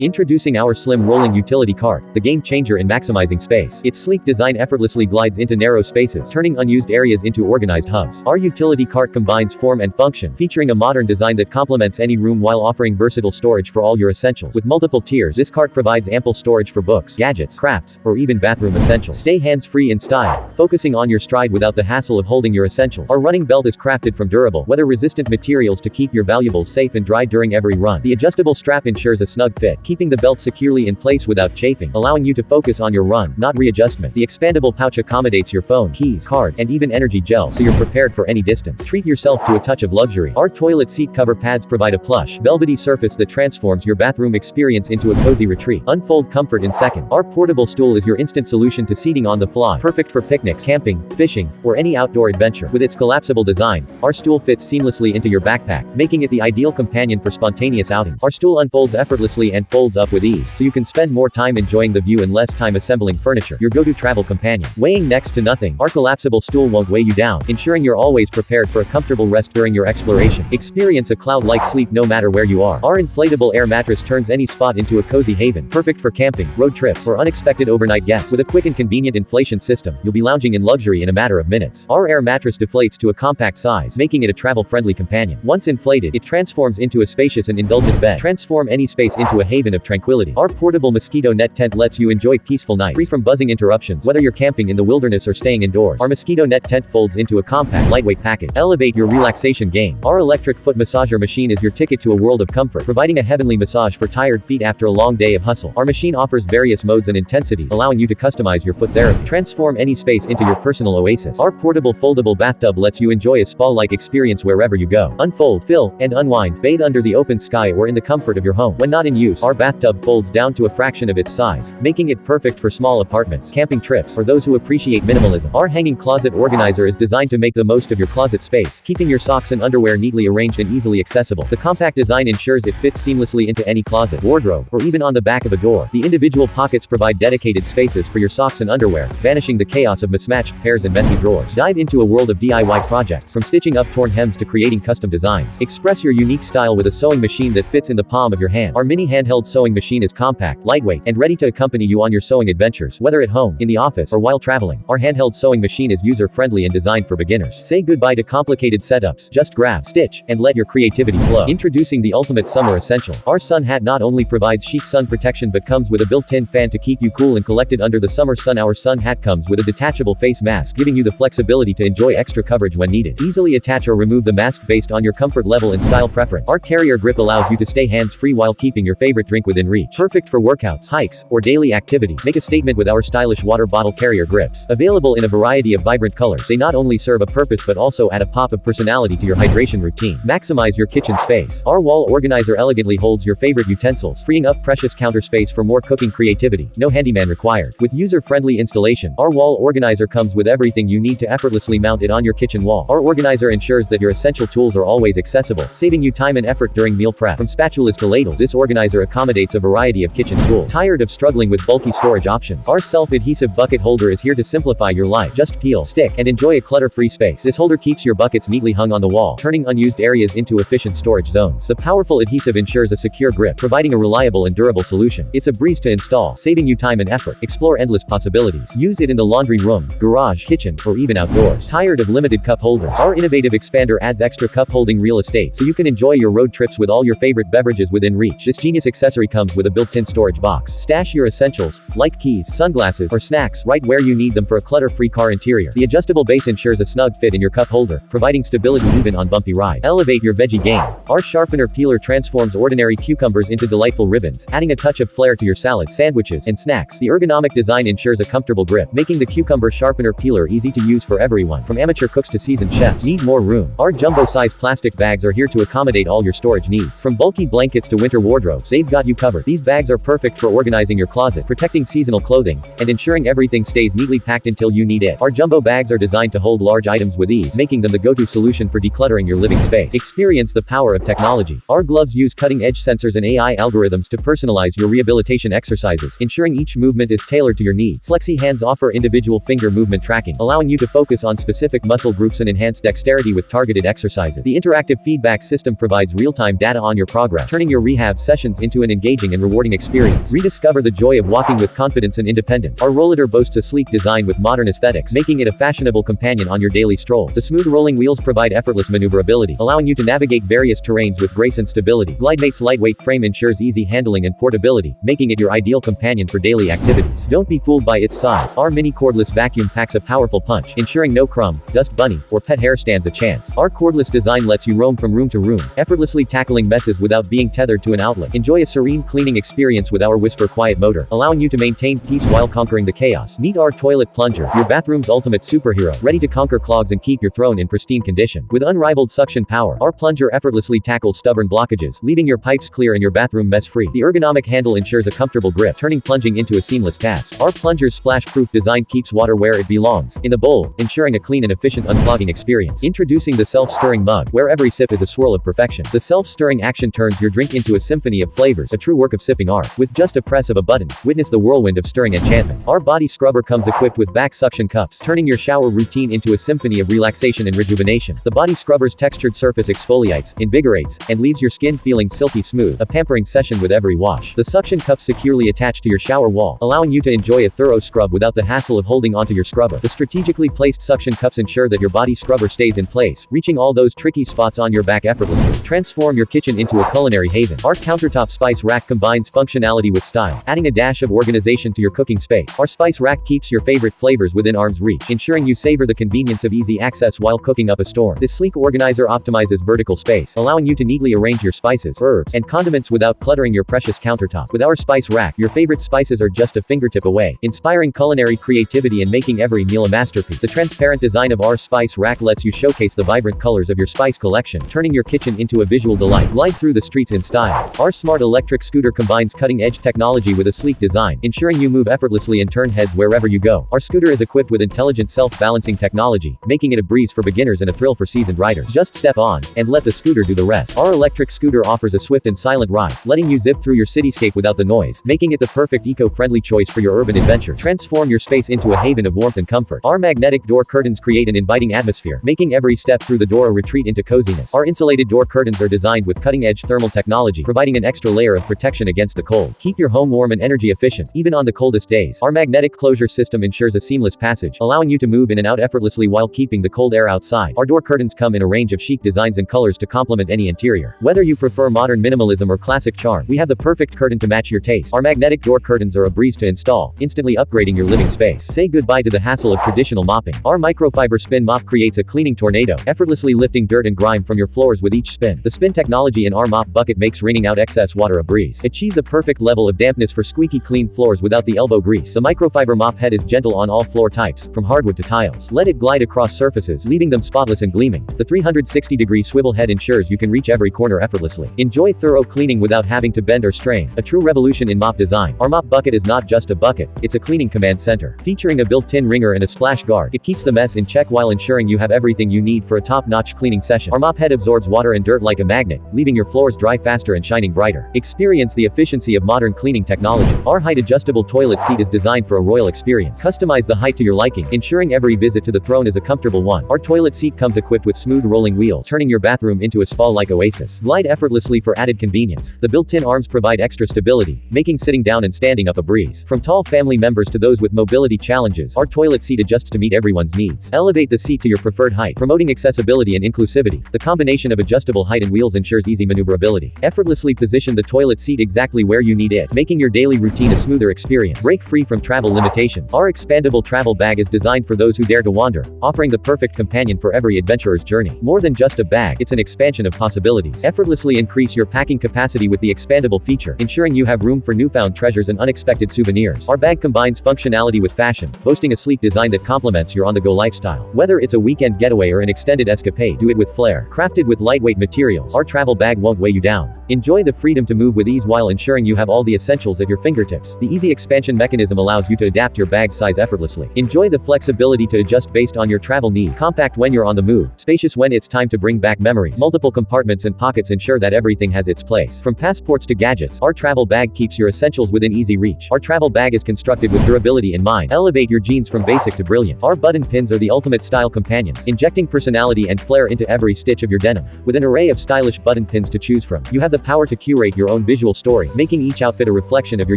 Introducing our slim rolling utility cart, the game changer in maximizing space. Its sleek design effortlessly glides into narrow spaces, turning unused areas into organized hubs. Our utility cart combines form and function, featuring a modern design that complements any room while offering versatile storage for all your essentials. With multiple tiers, this cart provides ample storage for books, gadgets, crafts, or even bathroom essentials. Stay hands-free in style, focusing on your stride without the hassle of holding your essentials. Our running belt is crafted from durable, weather-resistant materials to keep your valuables safe and dry during every run. The adjustable strap ensures a snug fit, keeping the belt securely in place without chafing, allowing you to focus on your run, not readjustments. The expandable pouch accommodates your phone, keys, cards, and even energy gel, so you're prepared for any distance. Treat yourself to a touch of luxury. Our toilet seat cover pads provide a plush, velvety surface that transforms your bathroom experience into a cozy retreat. Unfold comfort in seconds. Our portable stool is your instant solution to seating on the fly, perfect for picnics, camping, fishing, or any outdoor adventure. With its collapsible design, our stool fits seamlessly into your backpack, making it the ideal companion for spontaneous outings. Our stool unfolds effortlessly and folds up with ease, so you can spend more time enjoying the view and less time assembling furniture. Your go-to travel companion. Weighing next to nothing, our collapsible stool won't weigh you down, ensuring you're always prepared for a comfortable rest during your exploration. Experience a cloud-like sleep no matter where you are. Our inflatable air mattress turns any spot into a cozy haven, perfect for camping, road trips, or unexpected overnight guests. With a quick and convenient inflation system, you'll be lounging in luxury in a matter of minutes. Our air mattress deflates to a compact size, making it a travel-friendly companion. Once inflated, it transforms into a spacious and indulgent bed. Transform any space into a haven of tranquility. Our portable Mosquito net tent lets you enjoy peaceful nights, free from buzzing interruptions, whether you're camping in the wilderness or staying indoors. Our Mosquito net tent folds into a compact, lightweight package. Elevate your relaxation game. Our electric foot massager machine is your ticket to a world of comfort, providing a heavenly massage for tired feet after a long day of hustle. Our machine offers various modes and intensities, allowing you to customize your foot therapy. Transform any space into your personal oasis. Our portable foldable bathtub lets you enjoy a spa-like experience wherever you go. Unfold, fill, and unwind. Bathe under the open sky or in the comfort of your home. When not in use, our bathtub folds down to a fraction of its size, making it perfect for small apartments, camping trips, or those who appreciate minimalism. Our hanging closet organizer is designed to make the most of your closet space, keeping your socks and underwear neatly arranged and easily accessible. The compact design ensures it fits seamlessly into any closet, wardrobe, or even on the back of a door. The individual pockets provide dedicated spaces for your socks and underwear, banishing the chaos of mismatched pairs and messy drawers. Dive into a world of DIY projects, from stitching up torn hems to creating custom designs. Express your unique style with a sewing machine that fits in the palm of your hand. Our mini handheld sewing machine is compact, lightweight, and ready to accompany you on your sewing adventures, whether at home, in the office, or while traveling. Our handheld sewing machine is user-friendly and designed for beginners. Say goodbye to complicated setups. Just grab, stitch, and let your creativity flow. Introducing the ultimate summer essential. Our sun hat not only provides chic sun protection but comes with a built-in fan to keep you cool and collected under the summer sun. Our sun hat comes with a detachable face mask, giving you the flexibility to enjoy extra coverage when needed. Easily attach or remove the mask based on your comfort level and style preference. Our carrier grip allows you to stay hands-free while keeping your favorite drink within reach. Perfect for workouts, hikes, or daily activities. Make a statement with our stylish water bottle carrier grips. Available in a variety of vibrant colors, they not only serve a purpose but also add a pop of personality to your hydration routine. Maximize your kitchen space. Our wall organizer elegantly holds your favorite utensils, freeing up precious counter space for more cooking creativity. No handyman required. With user-friendly installation, our wall organizer comes with everything you need to effortlessly mount it on your kitchen wall. Our organizer ensures that your essential tools are always accessible, saving you time and effort during meal prep. From spatulas to ladles, this organizer accommodates a variety of kitchen tools. Tired of struggling with bulky storage options? Our self-adhesive bucket holder is here to simplify your life. Just peel, stick, and enjoy a clutter-free space. This holder keeps your buckets neatly hung on the wall, turning unused areas into efficient storage zones. The powerful adhesive ensures a secure grip, providing a reliable and durable solution. It's a breeze to install, saving you time and effort. Explore endless possibilities. Use it in the laundry room, garage, kitchen, or even outdoors. Tired of limited cup holders? Our innovative expander adds extra cup holding real estate, so you can enjoy your road trips with all your favorite beverages within reach. This genius accessory comes with a built-in storage box. Stash your essentials, like keys, sunglasses, or snacks, right where you need them for a clutter-free car interior. The adjustable base ensures a snug fit in your cup holder, providing stability even on bumpy rides. Elevate your veggie game. Our Sharpener peeler transforms ordinary cucumbers into delightful ribbons, adding a touch of flair to your salad, sandwiches, and snacks. The ergonomic design ensures a comfortable grip, making the cucumber sharpener peeler easy to use for everyone, from amateur cooks to seasoned chefs. Need more room? Our jumbo-size plastic bags are here to accommodate all your storage needs. From bulky blankets to winter wardrobes, they've got you covered. These bags are perfect for organizing your closet, protecting seasonal clothing, and ensuring everything stays neatly packed until you need it. Our jumbo bags are designed to hold large items with ease, making them the go-to solution for decluttering your living space. Experience the power of technology. Our gloves use cutting-edge sensors and AI algorithms to personalize your rehabilitation exercises, ensuring each movement is tailored to your needs. Flexi hands offer individual finger movement tracking, allowing you to focus on specific muscle groups and enhance dexterity with targeted exercises. The interactive feedback system provides real-time data on your progress, turning your rehab sessions into an an engaging and rewarding experience. Rediscover the joy of walking with confidence and independence. Our Rollator boasts a sleek design with modern aesthetics, making it a fashionable companion on your daily strolls. The smooth rolling wheels provide effortless maneuverability, allowing you to navigate various terrains with grace and stability. GlideMate's lightweight frame ensures easy handling and portability, making it your ideal companion for daily activities. Don't be fooled by its size. Our mini cordless vacuum packs a powerful punch, ensuring no crumb, dust bunny, or pet hair stands a chance. Our cordless design lets you roam from room to room, effortlessly tackling messes without being tethered to an outlet. Enjoy a serene cleaning experience with our Whisper Quiet motor, allowing you to maintain peace while conquering the chaos. Meet our toilet plunger, your bathroom's ultimate superhero, ready to conquer clogs and keep your throne in pristine condition. With unrivaled suction power, our plunger effortlessly tackles stubborn blockages, leaving your pipes clear and your bathroom mess-free. The ergonomic handle ensures a comfortable grip, turning plunging into a seamless task. Our plunger's splash-proof design keeps water where it belongs, in the bowl, ensuring a clean and efficient unclogging experience. Introducing the self-stirring mug, where every sip is a swirl of perfection. The self-stirring action turns your drink into a symphony of flavors, a true work of sipping art. With just a press of a button, witness the whirlwind of stirring enchantment. Our body scrubber comes equipped with back suction cups, turning your shower routine into a symphony of relaxation and rejuvenation. The body scrubber's textured surface exfoliates, invigorates, and leaves your skin feeling silky smooth, a pampering session with every wash. The suction cups securely attach to your shower wall, allowing you to enjoy a thorough scrub without the hassle of holding onto your scrubber. The strategically placed suction cups ensure that your body scrubber stays in place, reaching all those tricky spots on your back effortlessly. Transform your kitchen into a culinary haven. Our countertop spice rack combines functionality with style, adding a dash of organization to your cooking space. Our spice rack keeps your favorite flavors within arm's reach, ensuring you savor the convenience of easy access while cooking up a storm. This sleek organizer optimizes vertical space, allowing you to neatly arrange your spices, herbs, and condiments without cluttering your precious countertop. With our spice rack, your favorite spices are just a fingertip away, inspiring culinary creativity and making every meal a masterpiece. The transparent design of our spice rack lets you showcase the vibrant colors of your spice collection, turning your kitchen into a visual delight. Glide through the streets in style. Our smart electric scooter combines cutting-edge technology with a sleek design, ensuring you move effortlessly and turn heads wherever you go. Our scooter is equipped with intelligent self-balancing technology, making it a breeze for beginners and a thrill for seasoned riders. Just step on, and let the scooter do the rest. Our electric scooter offers a swift and silent ride, letting you zip through your cityscape without the noise, making it the perfect eco-friendly choice for your urban adventure. Transform your space into a haven of warmth and comfort. Our magnetic door curtains create an inviting atmosphere, making every step through the door a retreat into coziness. Our insulated door curtains are designed with cutting-edge thermal technology, providing an extra layer of protection against the cold. Keep your home warm and energy efficient, even on the coldest days. Our magnetic closure system ensures a seamless passage, allowing you to move in and out effortlessly while keeping the cold air outside. Our door curtains come in a range of chic designs and colors to complement any interior. Whether you prefer modern minimalism or classic charm, we have the perfect curtain to match your taste. Our magnetic door curtains are a breeze to install, instantly upgrading your living space. Say goodbye to the hassle of traditional mopping. Our microfiber spin mop creates a cleaning tornado, effortlessly lifting dirt and grime from your floors with each spin. The spin technology in our mop bucket makes raining out excess water a breeze. Achieve the perfect level of dampness for squeaky clean floors without the elbow grease. The microfiber mop head is gentle on all floor types, from hardwood to tiles. Let it glide across surfaces, leaving them spotless and gleaming. The 360-degree swivel head ensures you can reach every corner effortlessly. Enjoy thorough cleaning without having to bend or strain, a true revolution in mop design. Our mop bucket is not just a bucket, it's a cleaning command center. Featuring a built-in wringer and a splash guard, it keeps the mess in check while ensuring you have everything you need for a top-notch cleaning session. Our mop head absorbs water and dirt like a magnet, leaving your floors dry faster and shining brighter. Experience the efficiency of modern cleaning technology. Our height-adjustable toilet seat is designed for a royal experience. Customize the height to your liking, ensuring every visit to the throne is a comfortable one. Our toilet seat comes equipped with smooth rolling wheels, turning your bathroom into a spa-like oasis. Glide effortlessly for added convenience. The built-in arms provide extra stability, making sitting down and standing up a breeze. From tall family members to those with mobility challenges, our toilet seat adjusts to meet everyone's needs. Elevate the seat to your preferred height, promoting accessibility and inclusivity. The combination of adjustable height and wheels ensures easy maneuverability. Effortlessly position the toilet seat exactly where you need it, making your daily routine a smoother experience. Break free from travel limitations. Our expandable travel bag is designed for those who dare to wander, offering the perfect companion for every adventurer's journey. More than just a bag, it's an expansion of possibilities. Effortlessly increase your packing capacity with the expandable feature, ensuring you have room for newfound treasures and unexpected souvenirs. Our bag combines functionality with fashion, boasting a sleek design that complements your on-the-go lifestyle. Whether it's a weekend getaway or an extended escapade, do it with flair. Crafted with lightweight materials, our travel bag won't weigh you down. Enjoy the freedom to move with ease while ensuring you have all the essentials at your fingertips. The easy expansion mechanism allows you to adapt your bag size effortlessly. Enjoy the flexibility to adjust based on your travel needs. Compact when you're on the move, spacious when it's time to bring back memories. Multiple compartments and pockets ensure that everything has its place. From passports to gadgets, our travel bag keeps your essentials within easy reach. Our travel bag is constructed with durability in mind. Elevate your jeans from basic to brilliant. Our button pins are the ultimate style companions, injecting personality and flair into every stitch of your denim. With an array of stylish button pins to choose from, you have the power to curate your own own visual story, making each outfit a reflection of your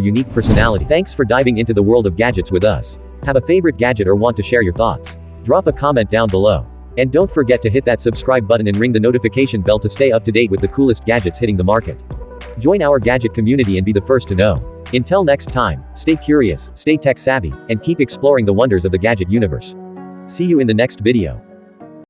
unique personality. Thanks for diving into the world of gadgets with us. Have a favorite gadget or want to share your thoughts? Drop a comment down below. And don't forget to hit that subscribe button and ring the notification bell to stay up to date with the coolest gadgets hitting the market. Join our gadget community and be the first to know. Until next time, stay curious, stay tech savvy, and keep exploring the wonders of the gadget universe. See you in the next video.